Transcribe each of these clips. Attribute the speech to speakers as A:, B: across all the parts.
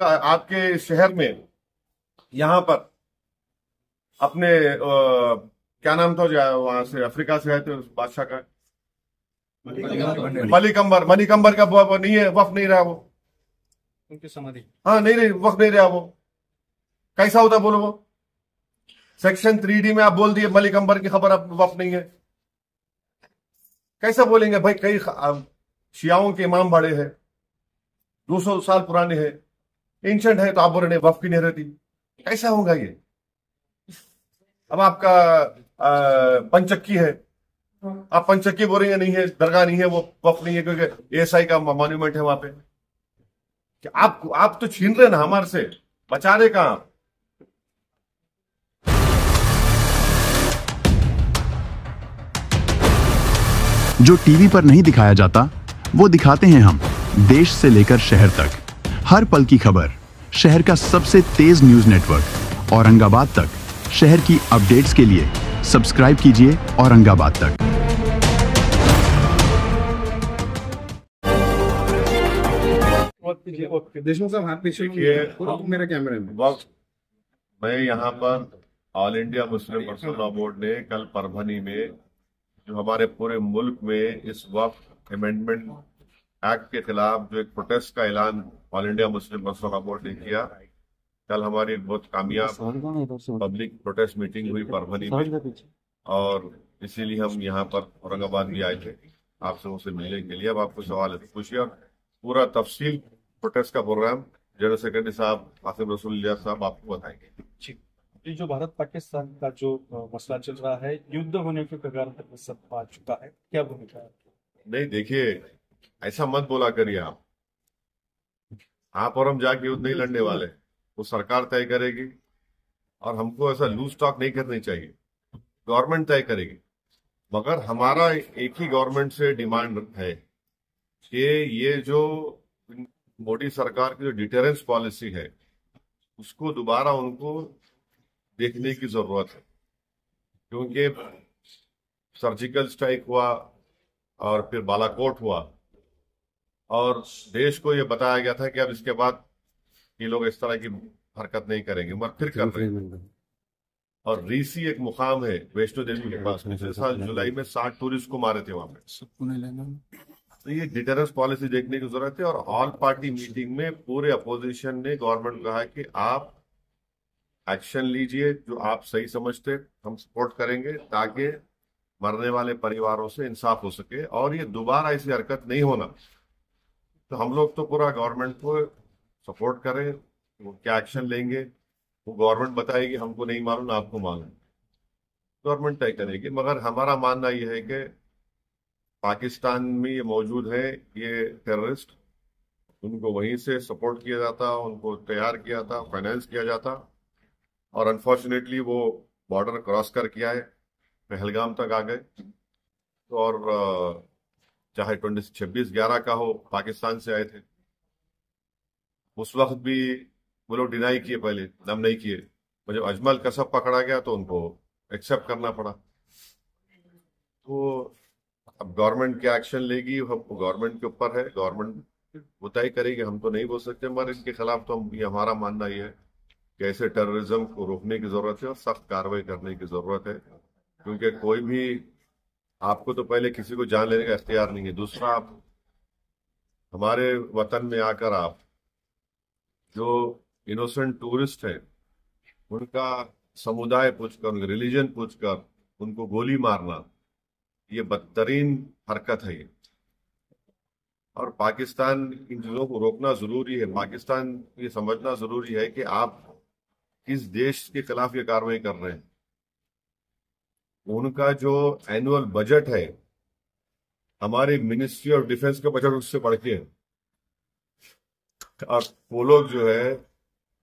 A: आपके शहर में यहाँ पर अपने क्या नाम था जो वहां से अफ्रीका से आए थे उस बादशाह का, मलिकंबर का वो नहीं है, वफ नहीं रहा वो,
B: उनकी समाधि।
A: हाँ नहीं रही, वफ नहीं रहा वो। कैसा होता बोलो वो? सेक्शन 3D में आप बोल दिए मलिकंबर की खबर अब वफ नहीं है, कैसा बोलेंगे भाई? कई शियाओं के इमाम बड़े हैं, 200 साल पुराने हैं, एंशंट है, तो आप बोल रहे वफ की नहीं रहती, कैसा होगा ये? अब आपका पंचक्की है, आप पंचक्की बोलेंगे नहीं है, दरगाह नहीं है, वो वफ नहीं है क्योंकि एएसआई का मॉन्यूमेंट है वहां पे। कि आप तो छीन रहे ना हमारे से, बचा रहे कहां?
C: जो टीवी पर नहीं दिखाया जाता वो दिखाते हैं हम, देश से लेकर शहर तक। हर पल की खबर, शहर का सबसे तेज न्यूज नेटवर्क औरंगाबाद तक। शहर की अपडेट्स के लिए सब्सक्राइब कीजिए औरंगाबाद तक।
B: देशमुख साहब हाथ पीछे मेरा कैमरे में।
A: मैं यहाँ पर all India Muslim personal law board ने कल परभनी में जो हमारे पूरे मुल्क में इस वक्त अमेंडमेंट एक्ट के खिलाफ जो एक प्रोटेस्ट का ऐलान all India Muslim personal law board ने किया, कल हमारी बहुत कामयाब पब्लिक प्रोटेस्ट मीटिंग हुई परभनी में, और इसीलिए हम यहाँ पर औरंगाबाद भी आए थे आपसे उनसे मिलने के लिए। अब आपको सवाल है तो पूछिए, और पूरा तफसील प्रोटेस्ट का प्रोग्राम जनरल सेक्रेटरी साहब आसिफ रसूल साहब आपको बताएंगे।
B: ये जो भारत पाकिस्तान का जो मसला चल रहा है, युद्ध होने के कगार तक सब आ चुका है, क्या भूमिका है?
A: नहीं देखिए, ऐसा मत बोला करिए आप और हम जाके युद्ध नहीं लड़ने वाले, वो सरकार तय करेगी, और हमको ऐसा लूज टॉक नहीं करनी चाहिए, गवर्नमेंट तय करेगी। मगर हमारा एक ही गवर्नमेंट से डिमांड है कि ये जो मोदी सरकार की जो डिटेरेंस पॉलिसी है उसको दोबारा उनको देखने की जरूरत है, क्योंकि सर्जिकल स्ट्राइक हुआ और फिर बालाकोट हुआ, और देश को ये बताया गया था कि अब इसके बाद ये लोग इस तरह की हरकत नहीं करेंगे, मगर फिर कर रहे हैं। और रीसी एक मुकाम है वैष्णो देवी के पास, पिछले साल जुलाई में 60 टूरिस्ट को मारे थे वहां पे। तो ये डिटेरेंस पॉलिसी देखने की जरूरत है। और ऑल पार्टी मीटिंग में पूरे अपोजिशन ने गवर्नमेंट को कहा कि आप एक्शन लीजिए, जो आप सही समझते हम सपोर्ट करेंगे, ताकि मरने वाले परिवारों से इंसाफ हो सके और ये दोबारा ऐसी हरकत नहीं होना। तो हम लोग तो पूरा गवर्नमेंट को सपोर्ट करें, वो क्या एक्शन लेंगे वो गवर्नमेंट बताएगी, हमको नहीं मालूम, आपको मालूम, गवर्नमेंट तय करेगी। मगर हमारा मानना यह है कि पाकिस्तान में ये मौजूद है, ये टेररिस्ट, उनको वहीं से सपोर्ट किया जाता, उनको तैयार किया था, फाइनेंस किया जाता, और अनफॉर्चुनेटली वो बॉर्डर क्रॉस कर किया है, पहलगाम तक आ गए। तो और चाहे 26/11 का हो, पाकिस्तान से आए थे, उस वक्त भी वो लोग डिनाई किए, पहले दम नहीं किए, और जब अजमल कसब पकड़ा गया तो उनको एक्सेप्ट करना पड़ा। तो अब गवर्नमेंट क्या एक्शन लेगी वो गवर्नमेंट के ऊपर है, गवर्नमेंट वो तय करेगी, हम तो नहीं बोल सकते। मगर इसके खिलाफ तो हम, ये हमारा मानना ये है कि ऐसे टेररिज्म को रोकने की जरूरत है और सख्त कार्रवाई करने की जरूरत है, क्योंकि कोई भी, आपको तो पहले किसी को जान लेने का इख्तियार नहीं है, दूसरा आप हमारे वतन में आकर आप जो इनोसेंट टूरिस्ट हैं उनका समुदाय पूछकर, उनका रिलीजन पूछकर उनको गोली मारना, ये बदतरीन हरकत है ये। और पाकिस्तान इन चीजों को रोकना जरूरी है। पाकिस्तान ये समझना जरूरी है कि आप किस देश के खिलाफ ये कार्रवाई कर रहे हैं। उनका जो एनुअल बजट है, हमारी मिनिस्ट्री ऑफ डिफेंस का बजट उससे बढ़ के है, और वो लोग जो है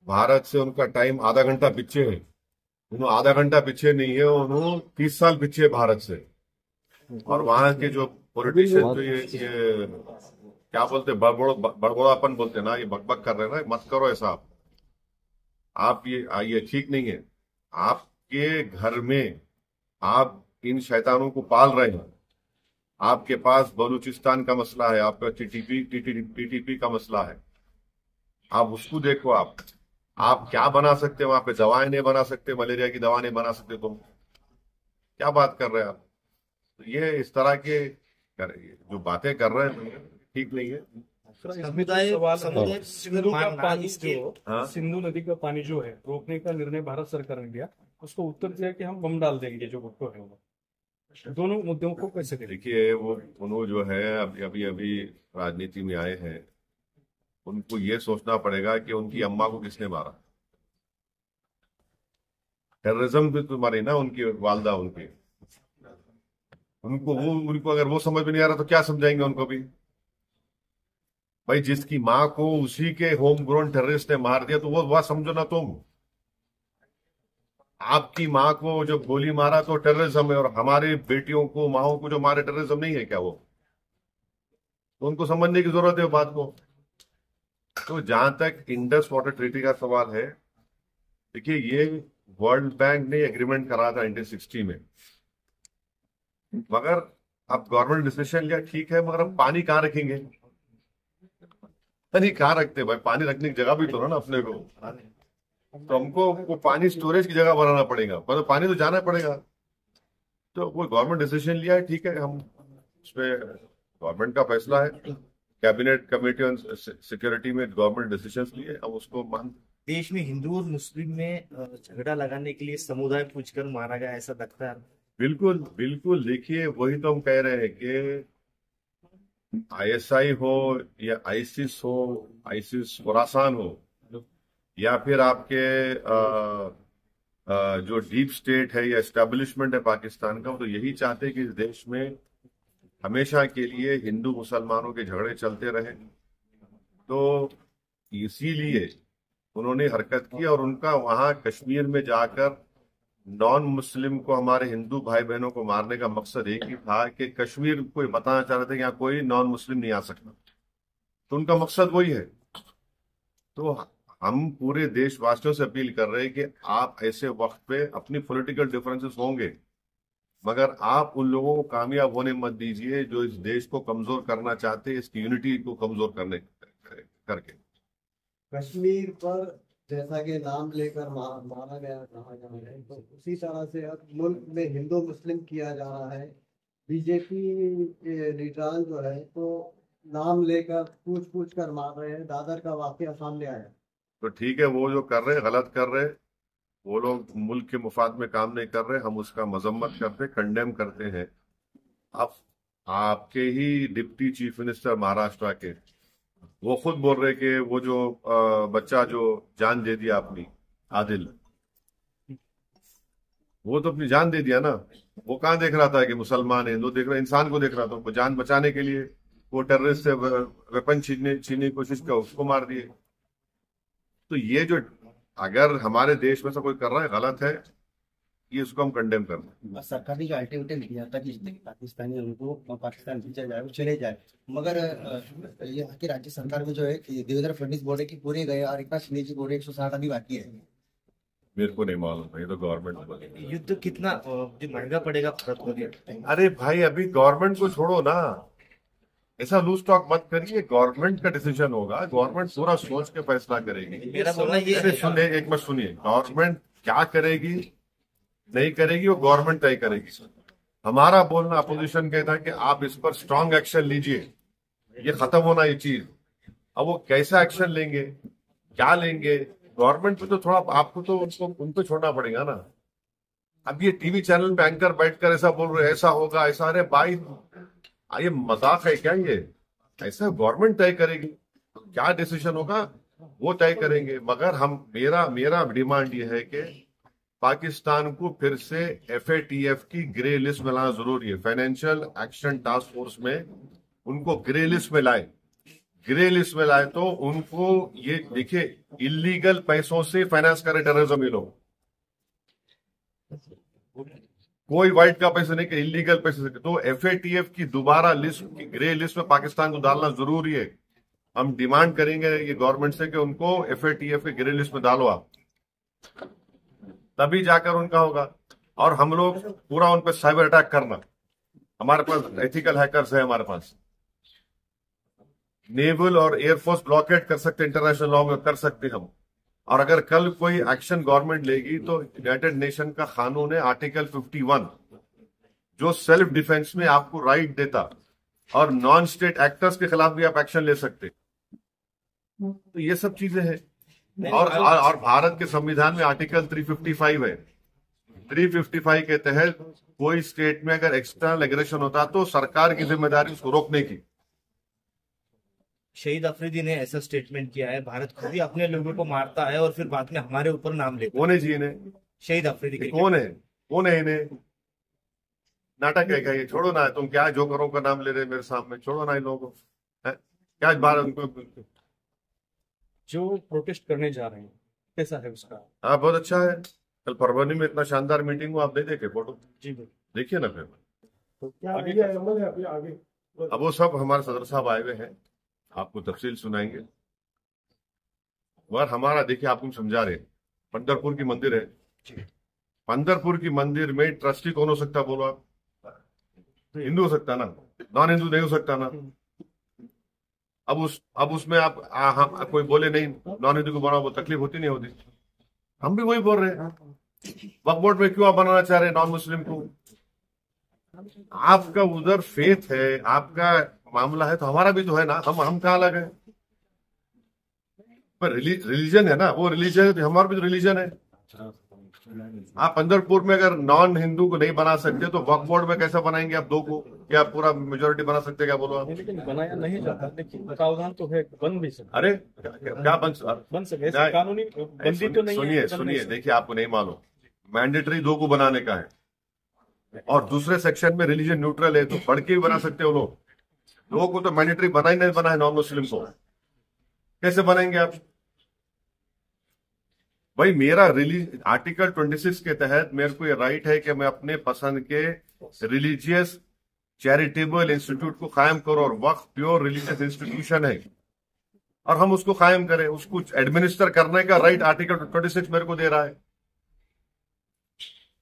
A: भारत से उनका टाइम आधा घंटा पीछे है। उन्होंने आधा घंटा पीछे नहीं है, उन्होंने 30 साल पीछे है भारत से। और वहां के जो पॉलिटिशियन जो ये क्या बोलते हैं, बड़बड़ापन बोलते हैं ना, ये बकबक कर रहे हैं ना, मत करो ऐसा। आप ये ठीक नहीं है। आपके घर में आप इन शैतानों को पाल रहे हैं। आपके पास बलूचिस्तान का मसला है, आपका टीटीपी का मसला है, आप उसको देखो। आप क्या बना सकते वहां पे? दवाएं नहीं बना सकते, मलेरिया की दवा नहीं बना सकते तुम? क्या बात कर रहे हैं आप? तो ये इस तरह के जो बातें कर रहे हैं ठीक नहीं है।
B: इसमें जो सवाल है, सिंधु का पानी
A: हाँ?
B: सिंधु नदी का पानी जो है रोकने का निर्णय भारत सरकार ने लिया, उसको उत्तर दिया कि हम बम डाल देंगे जो भुट्टो है वो। दोनों मुद्दों को कैसे करेंगे?
A: देखिए, वो उन्होंने जो है अभी अभी अभी राजनीति में आए हैं, उनको ये सोचना पड़ेगा कि उनकी अम्मा को किसने मारा। टेररिज्म भी तो मारी ना उनकी वालदा उनकी। उनको अगर वो समझ में नहीं आ रहा तो क्या समझाएंगे उनको भी? भाई, जिसकी माँ को उसी के होम ग्रोन टेररिस्ट ने मार दिया तो वो बात समझो ना तुम। आपकी माँ को जो गोली मारा तो टेररिज्म है, और हमारे बेटियों को, माओ को जो मारे टेररिज्म नहीं है क्या वो? तो उनको समझने की जरूरत है बात को। तो जहां तक इंडस वाटर ट्रीटी का सवाल है, देखिए ये वर्ल्ड बैंक ने एग्रीमेंट करा था 1960 में, मगर अब गवर्नमेंट डिसीजन लिया, ठीक है, मगर अब पानी कहाँ रखेंगे? पानी कहाँ रखते भाई? पानी रखने की जगह भी तो ना अपने को। तो हमको वो पानी स्टोरेज की जगह बनाना पड़ेगा, पर पानी तो जाना पड़ेगा। तो वो गवर्नमेंट डिसीजन लिया है, ठीक है, हम उसमें गवर्नमेंट का फैसला है, कैबिनेट कमेटी ऑन सिक्योरिटी में गवर्नमेंट डिसीजन लिए, अब उसको मान।
D: देश में हिंदू और मुस्लिम में झगड़ा लगाने के लिए समुदाय पूछकर मारा गया, ऐसा लगता है?
A: बिल्कुल बिल्कुल। देखिए, वही तो हम कह रहे हैं कि आईएसआई हो या आईसिस हो, आईसिस खुरासान हो, या फिर आपके जो डीप स्टेट है या एस्टेब्लिशमेंट है पाकिस्तान का, वो तो यही चाहते हैं कि इस देश में हमेशा के लिए हिंदू मुसलमानों के झगड़े चलते रहे। तो इसीलिए उन्होंने हरकत की, और उनका वहां कश्मीर में जाकर नॉन मुस्लिम को, हमारे हिंदू भाई बहनों को मारने का मकसद एक ही था कि कश्मीर को बताना चाह रहे थे कि यहाँ कोई नॉन मुस्लिम नहीं आ सकता। तो उनका मकसद वही है। तो हम पूरे देशवासियों से अपील कर रहे हैं कि आप ऐसे वक्त पे, अपनी पॉलिटिकल डिफरेंसेस होंगे, मगर आप उन लोगों को कामयाब होने मत दीजिए जो इस देश को कमजोर करना चाहते हैं, इसकी यूनिटी को कमजोर करने करके।
E: कश्मीर पर जैसा कि नाम लेकर मारा गया, कहा जा रहा है, तो उसी तरह से अब मुल्क में हिंदू मुस्लिम किया जा रहा है। बीजेपी लीडरान जो है तो नाम लेकर पूछ कर मार रहे हैं। दादर का वाकया सामने आया।
A: तो ठीक है, वो जो कर रहे हैं गलत कर रहे हैं, वो लोग मुल्क के मुफाद में काम नहीं कर रहे, हम उसका मजम्मत करते, कंडेम करते हैं। अब आपके ही डिप्टी चीफ मिनिस्टर महाराष्ट्र के, वो खुद बोल रहे कि वो जो बच्चा जो जान दे दिया अपनी, आदिल, वो तो अपनी जान दे दिया ना। वो कहाँ देख रहा था कि मुसलमान है हिंदू, देख रहा, इंसान को देख रहा था। वो जान बचाने के लिए वो टेररिस्ट से वेपन छीनने की कोशिश किया, उसको मार दिए। तो ये जो अगर हमारे देश में से कोई कर रहा है, गलत है, ये उसको हम कंडेम कर रहे हैं।
D: सरकार ने जो अल्टीमेटम दिया था कि पाकिस्तानी उनको पाकिस्तान भेजा जाए, वो चले जाए, मगर यहाँ की राज्य सरकार में जो है देवेंद्र फडणवीस बोल रहे कि पूरे गए, और एक बार शिंदे जी बोल रहे 160 अभी बाकी है।
A: मेरे को नहीं मालूम, ये तो गवर्नमेंट बोलेगी।
D: युद्ध कितना महंगा पड़ेगा भारत को?
A: अरे भाई, अभी गवर्नमेंट को छोड़ो ना, ऐसा लूज टॉक मत करिए। गवर्नमेंट का डिसीजन होगा, गवर्नमेंट पूरा सोच के फैसला करेगी।
D: मेरा बोलना ये है,
A: सुनिए, एक बार सुनिए, गवर्नमेंट क्या करेगी नहीं करेगी वो गवर्नमेंट तय करेगी। हमारा बोलना, अपोजिशन कहता है कि आप इस पर स्ट्रांग एक्शन लीजिए, ये खत्म होना ये चीज। अब वो कैसा एक्शन लेंगे, क्या लेंगे, गवर्नमेंट पे तो थोड़ा आपको तो उन पे छोड़ना पड़ेगा ना। अब ये टीवी चैनल पे एंकर बैठकर ऐसा बोल रहे ऐसा होगा ऐसा, अरे भाई ये मजाक है क्या? ये ऐसा गवर्नमेंट तय करेगी, क्या डिसीजन होगा वो तय करेंगे। मगर मेरा डिमांड ये है कि पाकिस्तान को फिर से FATF की ग्रे लिस्ट में लाना जरूरी है। फाइनेंशियल एक्शन टास्क फोर्स में उनको ग्रे लिस्ट में लाए। ग्रे लिस्ट में लाए तो उनको ये देखिए, इलीगल पैसों से फाइनेंस करे टेररिज्म ये लोग। कोई वाइट का पैसे नहीं, इलीगल पैसे से। तो FATF की दोबारा लिस्ट, ग्रे लिस्ट में पाकिस्तान को डालना जरूरी है। हम डिमांड करेंगे ये गवर्नमेंट से कि उनको FATF के ग्रे लिस्ट में डालो आप, तभी जाकर उनका होगा। और हम लोग पूरा उन पर साइबर अटैक करना, हमारे पास एथिकल हैकर्स है हमारे पास, नेवल और एयरफोर्स ब्लॉकेट कर सकते, इंटरनेशनल लॉ में कर सकते हम। और अगर कल कोई एक्शन गवर्नमेंट लेगी तो यूनाइटेड नेशन का कानून है आर्टिकल 51 जो सेल्फ डिफेंस में आपको राइट देता, और नॉन स्टेट एक्टर्स के खिलाफ भी आप एक्शन ले सकते। तो ये सब चीजें हैं। और भारत के संविधान में आर्टिकल 355 है। 355 के तहत कोई स्टेट में अगर एक्सटर्नल एग्रेशन होता तो सरकार की जिम्मेदारी उसको रोकने की।
F: शहीद अफरीदी ने ऐसा स्टेटमेंट किया है, भारत खुद ही अपने लोगों को मारता है और फिर बाद में हमारे ऊपर नाम लेता है।
A: कौन है जी इन्हें?
F: शहीद अफरीदी
A: कौन है इन्हें? नाटक है क्या ये? छोड़ो ना, तुम क्या जोकरों का नाम ले रहे मेरे सामने, छोड़ो ना इन लोगों को। क्या बार उनको
B: जो प्रोटेस्ट करने जा रहे हैं कैसा है उसका?
A: हाँ बहुत अच्छा है। कल परभनी में इतना शानदार मीटिंग हुआ, आप नहीं देखे फोटो?
B: जी
A: देखिए ना। फिर
B: तो क्या आगे
A: अब वो सब हमारे सदर साहब आए हुए हैं, आपको तफसील सुनाएंगे। और हमारा देखिए, आपको समझा रहे, पंढरपुर की मंदिर है, पंढरपुर की मंदिर में ट्रस्टी कौन हो सकता बोलो आप? हिंदू हो सकता ना, नॉन हिंदू नहीं हो सकता ना। अब उसमें आप हम कोई बोले नहीं नॉन हिंदू को बनाओ, वो तकलीफ होती नहीं होती? हम भी वही बोल रहे हैं। वक्फ बोर्ड में क्यों आप बनाना चाह रहे हैं नॉन मुस्लिम को? आपका उधर फेथ है, आपका मामला है, तो हमारा भी तो है ना। हम कहाँ अलग है? पर रिलीजन है ना, वो रिलीजन है तो हमारा भी तो रिलीजन है। आप पंढरपुर में अगर नॉन हिंदू को नहीं बना सकते तो वक्फ बोर्ड में कैसे बनाएंगे आप दो को? क्या पूरा मेजोरिटी बना सकते? क्या बोलो आप?
B: लेकिन बनाया नहीं जाता, लेकिन प्रावधान तो है, बन भी सकता।
A: अरे क्या बन
B: सके, कानूनी बंदी तो नहीं है।
A: सुनिए देखिए, आपको नहीं मालूम, मैंडेटरी 2 को बनाने का है और दूसरे सेक्शन में रिलीजन न्यूट्रल है, तो पढ़ के भी बना सकते हो लोग। 2 को तो मैंडेटरी बना ही नहीं, बना है नॉन मुस्लिम को, कैसे बनाएंगे आप? भाई मेरा आर्टिकल 26 के तहत मेरे को ये राइट है कि मैं अपने पसंद के रिलीजियस चैरिटेबल इंस्टीट्यूट को कायम करो, और वक्फ प्योर रिलीजियस इंस्टीट्यूशन है और हम उसको कायम करें। उसको एडमिनिस्टर करने का राइट आर्टिकल 26 मेरे को दे रहा है।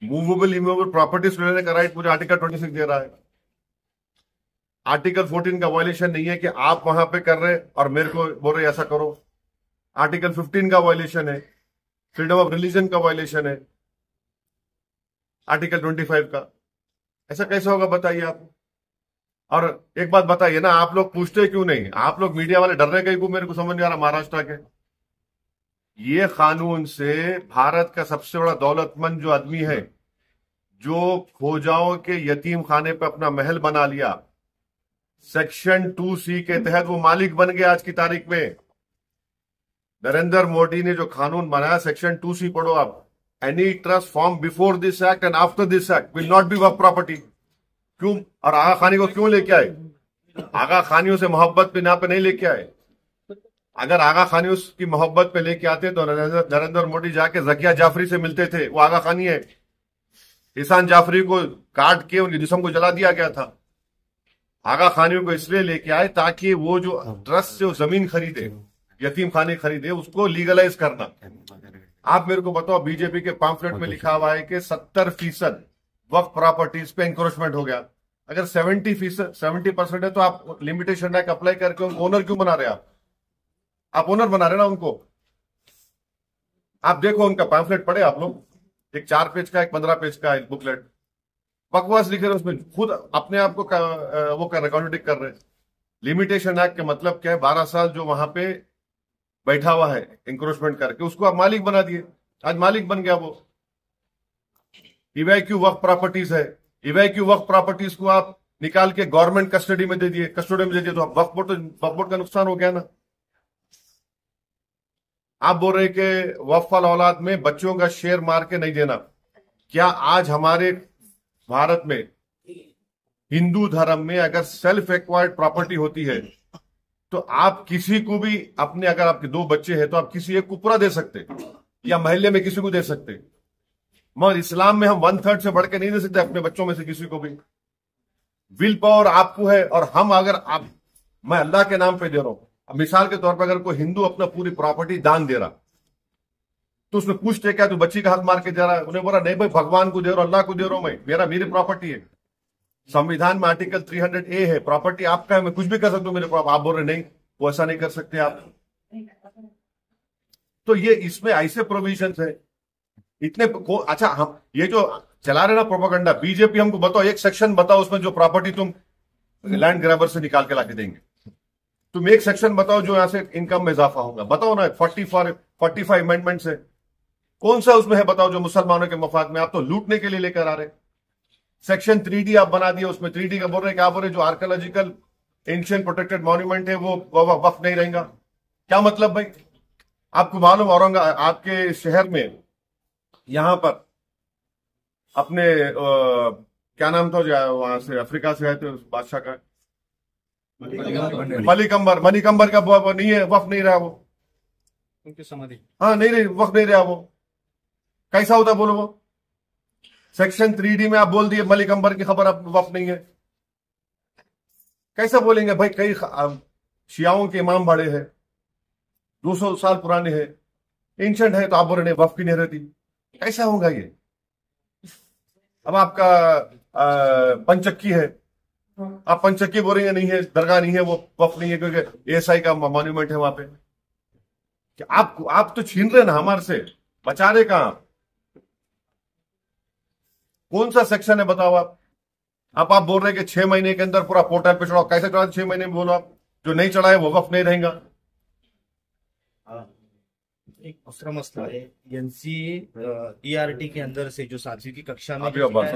A: मूवेबल इमूवेबल प्रॉपर्टीज लेने का राइट मुझे आर्टिकल 26 दे रहा है। आर्टिकल 14 का वायलेशन नहीं है कि आप वहां पे कर रहे और मेरे को बोल रहे ऐसा करो। आर्टिकल 15 का वायलेशन है, फ्रीडम ऑफ रिलीजन का वायलेशन है आर्टिकल 25 का। ऐसा कैसे होगा बताइए आप? और एक बात बताइए ना, आप लोग पूछते क्यों नहीं? आप लोग मीडिया वाले डर रहे कहीं को, मेरे को समझ नहीं आ रहा। महाराष्ट्र के ये कानून से भारत का सबसे बड़ा दौलतमंद जो आदमी है, जो खोजाओं के यतीम खाने पे अपना महल बना लिया, सेक्शन 2C के तहत वो मालिक बन गया आज की तारीख में। नरेंद्र मोदी ने जो कानून बनाया, सेक्शन 2C पढ़ो आप, any trust form before this act and after this act will not be Waqf property. क्यों? और आगा खानी को क्यों लेके आए? आगा खानियों से मोहब्बत पे यहाँ पे नहीं लेके आए। अगर आगा खानियों की मोहब्बत पे लेके आते तो नरेंद्र मोदी जाके जकिया जाफरी से मिलते थे। वो आगा खानी है। ईसान जाफरी को काट के उनके जिस्म को जला दिया गया था। आगा खानियों को इसलिए लेके आए ताकि वो जो ट्रस्ट से जमीन खरीदे, यतीम खाने खरीदे, उसको लीगलाइज करना। आप मेरे को बताओ, बीजेपी के पैम्फलेट में लिखा हुआ है कि 70% वक्फ प्रॉपर्टीज पे इंक्रोचमेंट हो गया। अगर 70% है तो आप लिमिटेशन एक्ट अप्लाई करके उनको ओनर क्यों बना रहे? आप ओनर बना रहे ना उनको। आप देखो उनका पैम्फलेट पढ़े आप लोग, एक 4 पेज का, एक 15 पेज का एक बुकलेट, बकवास लिखे रहे उसमें, खुद अपने आप को वो कर रहे, कॉन्ट्रडिक्ट कर रहे। लिमिटेशन एक्ट का मतलब क्या है? 12 साल जो वहां पे बैठा हुआ है इंक्रोचमेंट करके, उसको आप मालिक बना दिए। आज मालिक बन गया वो। इवैक्यू वक्फ प्रॉपर्टीज है, इवैक्यू वक्फ प्रॉपर्टीज को आप निकाल के गवर्नमेंट कस्टडी में दे दिए, तो वक्फ बोर्ड का नुकसान हो गया ना। आप बोल रहे कि वक्फ वाल औलाद में बच्चों का शेयर मार के नहीं देना। क्या आज हमारे भारत में हिंदू धर्म में अगर सेल्फ एक्वायर्ड प्रॉपर्टी होती है तो आप किसी को भी अपने, अगर आपके 2 बच्चे हैं तो आप किसी एक को पूरा दे सकते या मोहल्ले में किसी को दे सकते, मगर इस्लाम में हम 1/3 से बढ़ के नहीं दे सकते अपने बच्चों में से किसी को भी। विल पावर आपको है, और हम अगर मैं अल्लाह के नाम पे दे रहा हूं। अब मिसाल के तौर पर अगर कोई हिंदू अपना पूरी प्रॉपर्टी दान दे रहा तो उसमें पूछते क्या तू बच्ची का हक मार के दे रहा है? उन्हें बोला नहीं भाई, भगवान को दे रहा हूं, अल्लाह को दे रहा हूं, मैं मेरी प्रॉपर्टी है। संविधान में आर्टिकल 300A है, प्रॉपर्टी आपका है, मैं कुछ भी कर सकता हूं मेरे। आप बोल रहे नहीं, वो ऐसा नहीं कर सकते आप। तो ये इसमें ऐसे प्रोविजंस है इतने अच्छा, हम ये जो चला रहे ना प्रोपेगेंडा, बीजेपी हमको बताओ एक सेक्शन बताओ उसमें जो प्रॉपर्टी तुम लैंड ग्रैबर से निकाल के लाके देंगे। तुम एक सेक्शन बताओ जो यहां से इनकम में इजाफा होगा, बताओ ना। 45 अमेंडमेंट्स है, कौन सा उसमें है बताओ जो मुसलमानों के मफाद में? आप तो लूटने के लिए लेकर आ रहे। सेक्शन 3D आप बना दिए, उसमें 3D का बोल रहे क्या बोल रहे, जो आर्कियोलॉजिकल एंशिएंट प्रोटेक्टेड मॉन्यूमेंट है वो वक्फ नहीं रहेगा। क्या मतलब भाई? आपको मालूम औरंगाबाद आपके शहर में यहां पर अपने क्या नाम था जो वहां से अफ्रीका से आए थे उस बादशाह का, मणिकंबर का वो नहीं है, वक्फ नहीं रहा वो,
B: उनकी समाधि।
A: हाँ नहीं रही, वक्फ नहीं रहा वो। कैसा होता बोलो वो? सेक्शन 3D में आप बोल दिए मणिकंबर की खबर अब वक्फ नहीं है, कैसा बोलेंगे भाई? कई शियाओं के इमाम बड़े हैं, 200 साल पुराने हैं, एंशंट है, तो आप बोल रहे वक्फ की नहीं रहती, कैसा होगा ये? अब आपका पंचक्की है, आप पंचक्की बोलेंगे नहीं है, दरगाह नहीं है, वो वक्फ नहीं है क्योंकि एएसआई का मॉन्यूमेंट है वहां पे। आप तो छीन रहे ना हमारे से, बचा रहे कहां? कौन सा सेक्शन है बताओ आप बोल रहे कि 6 महीने के अंदर पूरा पोर्टल पे चढ़ाओ, कैसे चढ़ाओ? 6 महीने में बोलो आप, जो नहीं चढ़ाए वो वक्फ नहीं रहेगा।
F: एक दूसरा मसला है, एनसीए ERT के अंदर से जो 7वीं की कक्षा में
A: अभी बस